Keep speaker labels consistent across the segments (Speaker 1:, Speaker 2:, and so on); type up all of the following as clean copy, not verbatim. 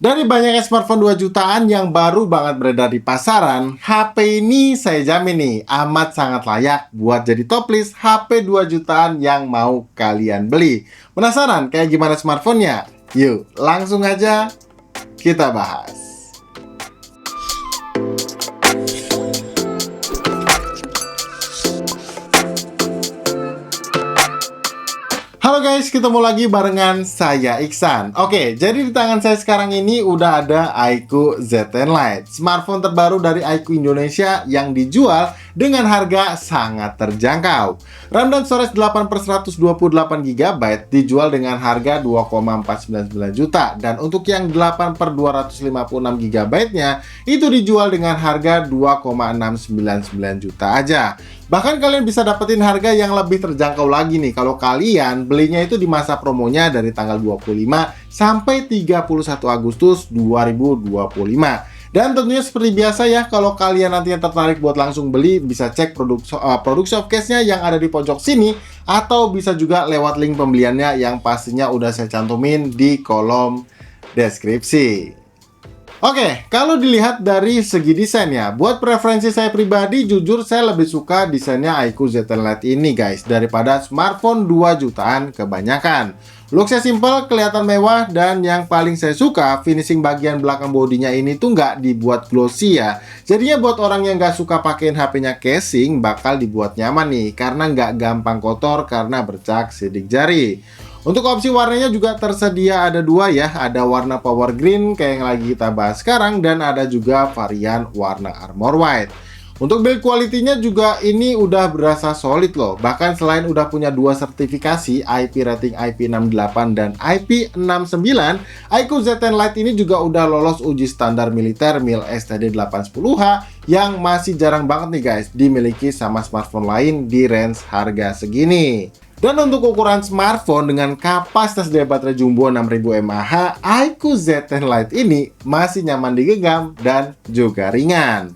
Speaker 1: Dari banyaknya smartphone 2 jutaan yang baru banget beredar di pasaran, HP ini saya jamin nih amat sangat layak buat jadi top list HP 2 jutaan yang mau kalian beli. Penasaran kayak gimana smartphone-nya? Yuk, langsung aja kita bahas. Halo guys, ketemu lagi barengan saya Iksan. Oke, jadi di tangan saya sekarang ini udah ada iQOO Z10 Lite, smartphone terbaru dari iQOO Indonesia yang dijual dengan harga sangat terjangkau. RAM dan storage 8/128 GB dijual dengan harga 2,499 juta, dan untuk yang 8/256 GB-nya itu dijual dengan harga 2,699 juta aja. Bahkan kalian bisa dapetin harga yang lebih terjangkau lagi nih kalau kalian belinya itu di masa promonya dari tanggal 25 sampai 31 Agustus 2025. Dan tentunya seperti biasa ya, kalau kalian nantinya tertarik buat langsung beli, bisa cek produk showcase-nya yang ada di pojok sini, atau bisa juga lewat link pembeliannya yang pastinya udah saya cantumin di kolom deskripsi. Oke, kalau dilihat dari segi desainnya, buat preferensi saya pribadi, jujur saya lebih suka desainnya iQOO Z10 Lite ini guys, daripada smartphone 2 jutaan kebanyakan. Looksnya simple, kelihatan mewah, dan yang paling saya suka, finishing bagian belakang bodinya ini tuh nggak dibuat glossy ya. Jadinya buat orang yang nggak suka pakein HP-nya casing, bakal dibuat nyaman nih, karena nggak gampang kotor karena bercak sidik jari. Untuk opsi warnanya juga tersedia ada dua ya, ada warna power green kayak yang lagi kita bahas sekarang, dan ada juga varian warna armor white. Untuk build quality-nya juga ini udah berasa solid loh. Bahkan selain udah punya dua sertifikasi IP rating IP68 dan IP69, iQOO Z10 Lite ini juga udah lolos uji standar militer MIL STD 810H yang masih jarang banget nih guys dimiliki sama smartphone lain di range harga segini. Dan untuk ukuran smartphone dengan kapasitas daya baterai jumbo 6000 mAh, iQOO Z10 Lite ini masih nyaman digenggam dan juga ringan.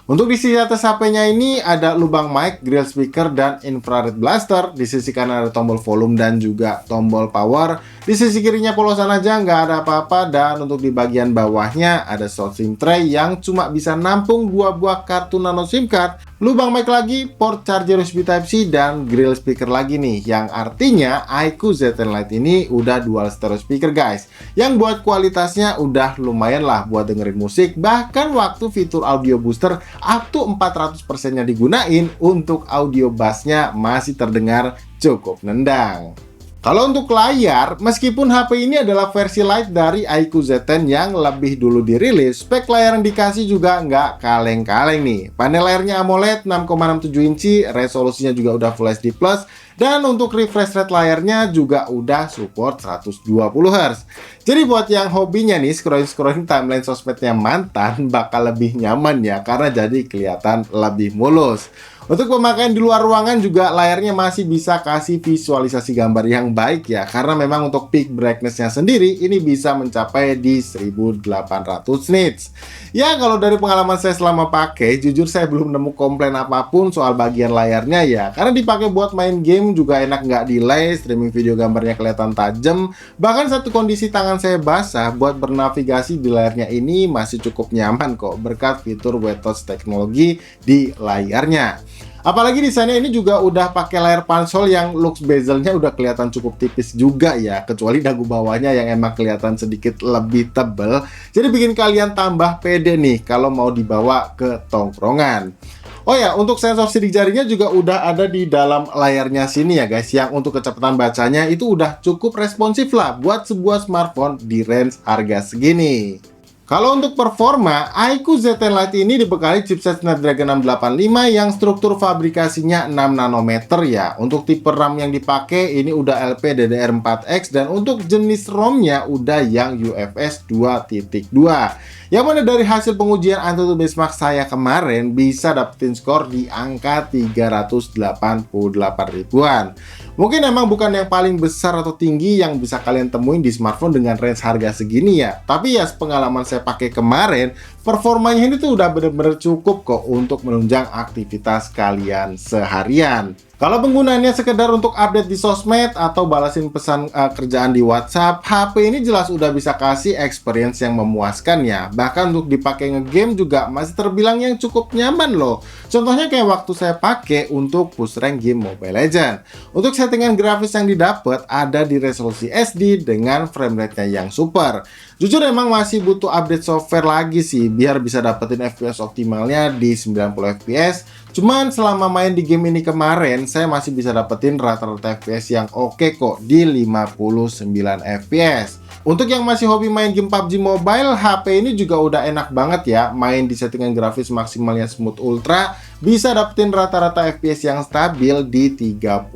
Speaker 1: Untuk di sisi atas HP-nya ini ada lubang mic, grill speaker, dan infrared blaster. Di sisi kanan ada tombol volume dan juga tombol power. Di sisi kirinya polosan aja, nggak ada apa-apa. Dan untuk di bagian bawahnya ada slot SIM tray yang cuma bisa nampung 2 buah kartu nano SIM card. Lubang mic lagi, port charger USB Type-C, dan grill speaker lagi nih. Yang artinya iQOO Z10 Lite ini udah dual stereo speaker guys, yang buat kualitasnya udah lumayan lah buat dengerin musik. Bahkan waktu fitur audio booster up to 400%-nya digunain, untuk audio bassnya masih terdengar cukup nendang. Kalau untuk layar, meskipun HP ini adalah versi light dari iQOO Z10 yang lebih dulu dirilis, spek layar yang dikasih juga nggak kaleng-kaleng nih. Panel layarnya AMOLED 6,67 inci, resolusinya juga udah Full HD+, dan untuk refresh rate layarnya juga udah support 120 Hz. Jadi buat yang hobinya nih scrolling timeline sosmednya mantan, bakal lebih nyaman ya, karena jadi kelihatan lebih mulus. Untuk pemakaian di luar ruangan juga layarnya masih bisa kasih visualisasi gambar yang baik ya, karena memang untuk peak brightness-nya sendiri ini bisa mencapai di 1800 nits. Ya, kalau dari pengalaman saya selama pakai, jujur saya belum nemu komplain apapun soal bagian layarnya ya, karena dipakai buat main game juga enak, nggak delay, streaming video gambarnya kelihatan tajam. Bahkan satu kondisi tangan saya basah, buat bernavigasi di layarnya ini masih cukup nyaman kok berkat fitur wet touch teknologi di layarnya. Apalagi desainnya ini juga udah pakai layar pansol yang looks bezelnya udah kelihatan cukup tipis juga ya, kecuali dagu bawahnya yang emang kelihatan sedikit lebih tebel. Jadi bikin kalian tambah pede nih kalau mau dibawa ke tongkrongan. Oh ya, untuk sensor sidik jarinya juga udah ada di dalam layarnya sini ya guys, yang untuk kecepatan bacanya itu udah cukup responsif lah buat sebuah smartphone di range harga segini. Kalau untuk performa, iQOO Z10 Lite ini dibekali chipset Snapdragon 685 yang struktur fabrikasinya 6 nanometer ya. Untuk tipe RAM yang dipakai ini udah LPDDR4X, dan untuk jenis ROM-nya udah yang UFS 2.2. Yang mana dari hasil pengujian AnTuTu Benchmark saya kemarin bisa dapetin skor di angka 388 ribuan. Mungkin emang bukan yang paling besar atau tinggi yang bisa kalian temuin di smartphone dengan range harga segini ya. Tapi ya pengalaman saya pakai kemarin, performanya ini tuh udah bener-bener cukup kok untuk menunjang aktivitas kalian seharian. Kalau penggunaannya sekedar untuk update di sosmed atau balasin pesan kerjaan di WhatsApp, HP ini jelas udah bisa kasih experience yang memuaskan ya. Bahkan untuk dipakai ngegame juga masih terbilang yang cukup nyaman loh. Contohnya kayak waktu saya pakai untuk push rank game Mobile Legends. Untuk settingan grafis yang didapat ada di resolusi SD dengan frame rate-nya yang super. Jujur emang masih butuh update software lagi sih biar bisa dapetin FPS optimalnya di 90 FPS. Cuman selama main di game ini kemarin, saya masih bisa dapetin rata-rata FPS yang oke kok di 59 FPS. Untuk yang masih hobi main game PUBG Mobile, HP ini juga udah enak banget ya. Main di settingan grafis maksimalnya Smooth Ultra, bisa dapetin rata-rata FPS yang stabil di 39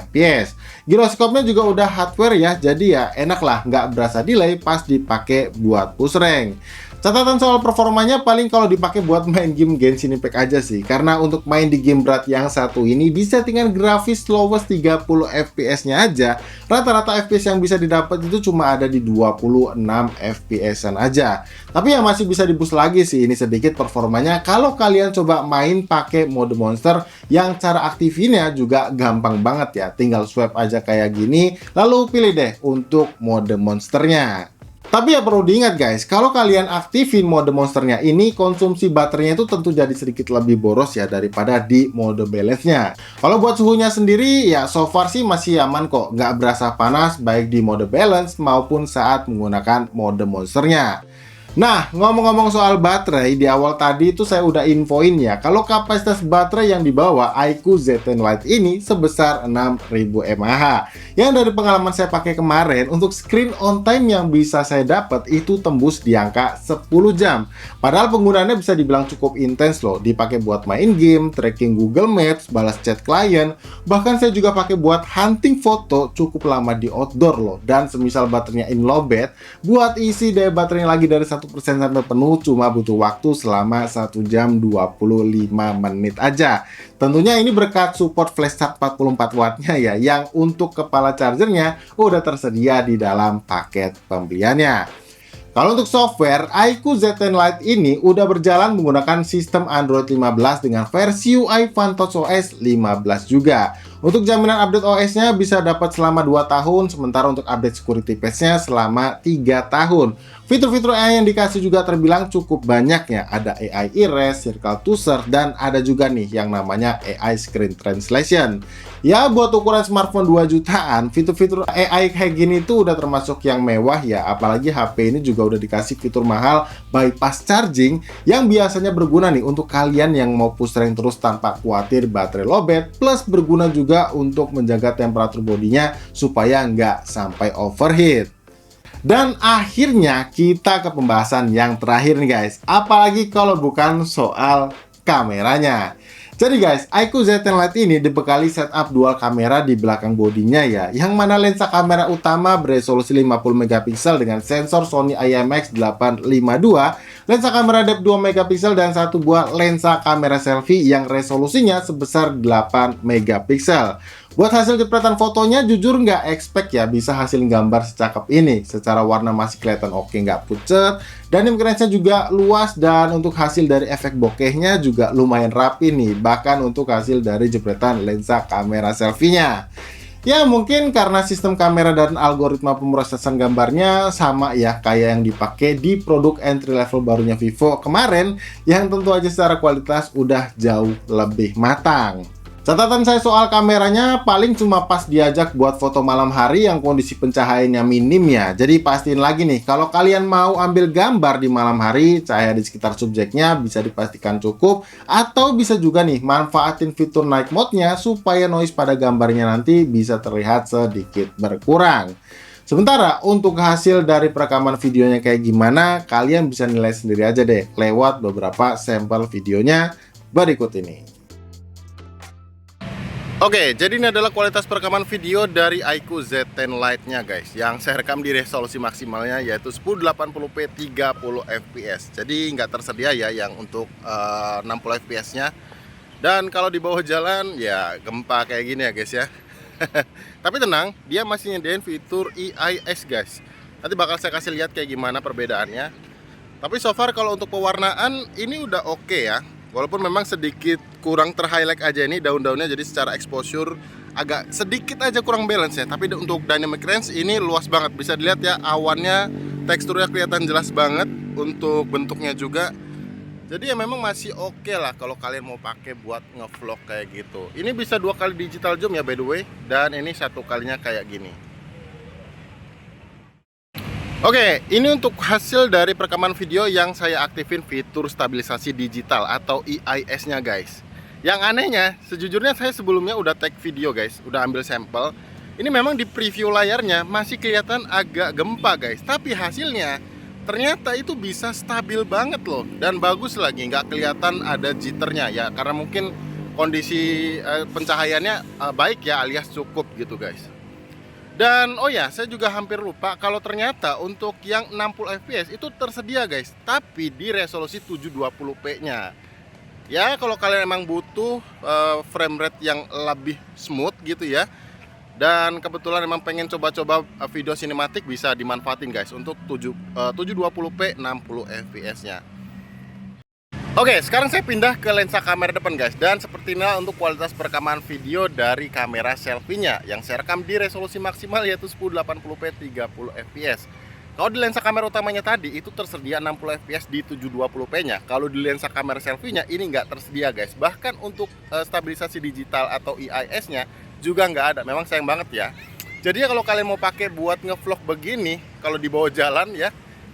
Speaker 1: FPS. Giroskopnya juga udah hardware ya, jadi ya enak lah, nggak berasa delay pas dipakai buat push rank. Catatan soal performanya paling kalau dipakai buat main game Genshin Impact aja sih. Karena untuk main di game berat yang satu ini di settingan grafis lowest 30 FPS-nya aja, rata-rata FPS yang bisa didapat itu cuma ada di 26 FPS-an aja. Tapi ya masih bisa diboost lagi sih ini sedikit performanya kalau kalian coba main pakai mode monster yang cara aktifinnya juga gampang banget ya. Tinggal swipe aja kayak gini, lalu pilih deh untuk mode monsternya. Tapi ya perlu diingat guys, kalau kalian aktifin mode monsternya ini, konsumsi baterainya itu tentu jadi sedikit lebih boros ya daripada di mode balance-nya. Kalau buat suhunya sendiri, ya so far sih masih aman kok, nggak berasa panas baik di mode balance maupun saat menggunakan mode monsternya. Nah, ngomong-ngomong soal baterai, di awal tadi itu saya udah infoin ya, kalau kapasitas baterai yang dibawa iQOO Z10 Lite ini sebesar 6000 mAh. Yang dari pengalaman saya pakai kemarin, untuk screen on time yang bisa saya dapat itu tembus di angka 10 jam. Padahal penggunaannya bisa dibilang cukup intens loh, dipakai buat main game, tracking Google Maps, balas chat klien, bahkan saya juga pakai buat hunting foto cukup lama di outdoor loh. Dan semisal baterainya in lowbat, buat isi daya baterainya lagi dari 1% sampai penuh cuma butuh waktu selama 1 jam 25 menit aja. Tentunya ini berkat support flash charge 44 wattnya ya, yang untuk kepala chargernya udah tersedia di dalam paket pembeliannya. Kalau untuk software, iQOO Z10 Lite ini udah berjalan menggunakan sistem Android 15 dengan versi UI FunTouchOS 15 juga. Untuk jaminan update OS-nya bisa dapat selama 2 tahun, sementara untuk update security patch-nya selama 3 tahun. Fitur-fitur AI yang dikasih juga terbilang cukup banyak ya. Ada AI Erase, Circle to Search, dan ada juga nih yang namanya AI Screen Translation. Ya, buat ukuran smartphone 2 jutaan, fitur-fitur AI kayak gini tuh udah termasuk yang mewah ya. Apalagi HP ini juga udah dikasih fitur mahal bypass charging yang biasanya berguna nih untuk kalian yang mau push rank terus tanpa khawatir baterai lowbat, plus berguna juga untuk menjaga temperatur bodinya supaya nggak sampai overheat. Dan akhirnya kita ke pembahasan yang terakhir nih guys, apalagi kalau bukan soal kameranya. Jadi guys, iQOO Z10 Lite ini dibekali setup dual kamera di belakang bodinya ya, yang mana lensa kamera utama beresolusi 50 megapiksel dengan sensor Sony IMX852, lensa kamera depth 2 megapiksel, dan satu buah lensa kamera selfie yang resolusinya sebesar 8 megapiksel. Buat hasil jepretan fotonya jujur nggak expect ya bisa hasil gambar secakep ini. Secara warna masih kelihatan oke, nggak pucet, dan image-nya juga luas, dan untuk hasil dari efek bokehnya juga lumayan rapi nih, bahkan untuk hasil dari jepretan lensa kamera selfie-nya. Ya mungkin karena sistem kamera dan algoritma pemrosesan gambarnya sama ya kayak yang dipakai di produk entry level barunya Vivo kemarin, yang tentu aja secara kualitas udah jauh lebih matang. Catatan saya soal kameranya paling cuma pas diajak buat foto malam hari yang kondisi pencahayaannya minim ya. Jadi pastiin lagi nih, kalau kalian mau ambil gambar di malam hari, cahaya di sekitar subjeknya bisa dipastikan cukup, atau bisa juga nih manfaatin fitur night mode-nya supaya noise pada gambarnya nanti bisa terlihat sedikit berkurang. Sementara untuk hasil dari perekaman videonya kayak gimana, kalian bisa nilai sendiri aja deh lewat beberapa sampel videonya berikut ini. Oke, jadi ini adalah kualitas perekaman video dari iQOO Z10 Lite-nya guys, yang saya rekam di resolusi maksimalnya yaitu 1080p 30 fps. Jadi nggak tersedia ya yang untuk 60 fps-nya. Dan kalau di bawah jalan ya gempa kayak gini ya guys ya. Tapi tenang, dia masih nyediain fitur EIS guys. Nanti bakal saya kasih lihat kayak gimana perbedaannya. Tapi so far kalau untuk pewarnaan ini udah oke ya. Walaupun memang sedikit kurang terhighlight aja ini daun-daunnya, jadi secara exposure agak sedikit aja kurang balance ya. Tapi untuk dynamic range ini luas banget. Bisa dilihat ya, awannya teksturnya kelihatan jelas banget, untuk bentuknya juga. Jadi ya memang masih oke lah kalau kalian mau pakai buat ngevlog kayak gitu. Ini bisa 2 kali digital zoom ya by the way, dan ini 1 kalinya kayak gini. Oke, ini untuk hasil dari perekaman video yang saya aktifin fitur stabilisasi digital atau EIS-nya guys. Yang anehnya, sejujurnya saya sebelumnya udah take video guys, udah ambil sampel. Ini memang di preview layarnya masih kelihatan agak gempa guys, tapi hasilnya ternyata itu bisa stabil banget loh, dan bagus lagi, nggak kelihatan ada jitternya ya, karena mungkin kondisi pencahayaannya baik ya, alias cukup gitu guys. Dan oh ya, saya juga hampir lupa kalau ternyata untuk yang 60 fps itu tersedia guys, tapi di resolusi 720p nya. Ya kalau kalian emang butuh frame rate yang lebih smooth gitu ya, dan kebetulan emang pengen coba-coba video sinematik, bisa dimanfaatin guys untuk 720p 60 fps nya. Oke, sekarang saya pindah ke lensa kamera depan guys. Dan sepertinya untuk kualitas perekaman video dari kamera selfie-nya, yang saya rekam di resolusi maksimal yaitu 1080p 30 fps. Kalau di lensa kamera utamanya tadi itu tersedia 60 fps di 720p nya. Kalau di lensa kamera selfie-nya ini nggak tersedia guys. Bahkan untuk stabilisasi digital atau EIS nya juga nggak ada. Memang sayang banget ya. Jadi kalau kalian mau pakai buat ngevlog begini, kalau di bawah jalan ya,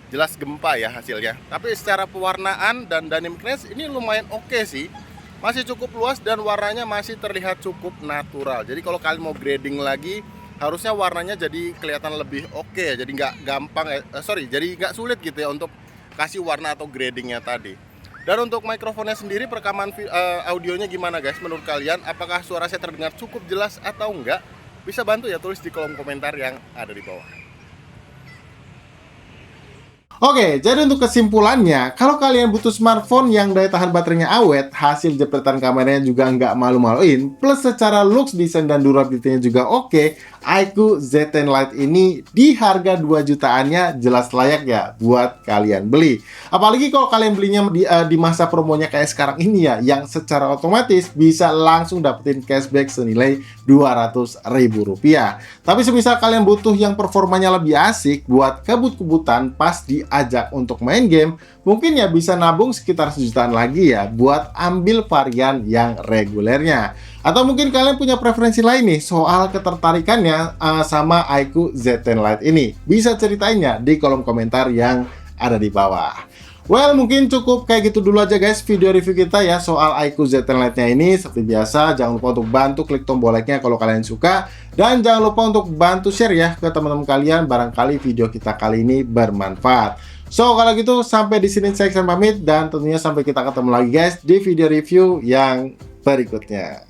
Speaker 1: jelas gempa ya hasilnya. Tapi secara pewarnaan dan dynamic range ini lumayan oke sih. Masih cukup luas dan warnanya masih terlihat cukup natural. Jadi kalau kalian mau grading lagi, harusnya warnanya jadi kelihatan lebih oke ya. Jadi nggak gampang jadi nggak sulit gitu ya untuk kasih warna atau gradingnya tadi. Dan untuk mikrofonnya sendiri, perekaman audionya gimana guys menurut kalian? Apakah suara saya terdengar cukup jelas atau enggak? Bisa bantu ya, tulis di kolom komentar yang ada di bawah. Oke, jadi untuk kesimpulannya, kalau kalian butuh smartphone yang daya tahan baterainya awet, hasil jepretan kameranya juga nggak malu-maluin, plus secara looks, desain, dan durability-nya juga oke, iQOO Z10 Lite ini di harga 2 jutaannya jelas layak ya buat kalian beli. Apalagi kalau kalian belinya di masa promonya kayak sekarang ini ya, yang secara otomatis bisa langsung dapetin cashback senilai Rp200.000. Tapi semisal kalian butuh yang performanya lebih asik buat kebut-kebutan pas diajak untuk main game, mungkin ya bisa nabung sekitar sejutaan lagi ya buat ambil varian yang regulernya. Atau mungkin kalian punya preferensi lain nih soal ketertarikannya sama iQOO Z10 Lite ini. Bisa ceritainnya di kolom komentar yang ada di bawah. Well, mungkin cukup kayak gitu dulu aja guys video review kita ya soal iQOO Z10 Lite-nya ini. Seperti biasa, jangan lupa untuk bantu klik tombol like-nya kalau kalian suka. Dan jangan lupa untuk bantu share ya ke teman-teman kalian, barangkali video kita kali ini bermanfaat. So, kalau gitu sampai di sini saya Iksan pamit, dan tentunya sampai kita ketemu lagi guys di video review yang berikutnya.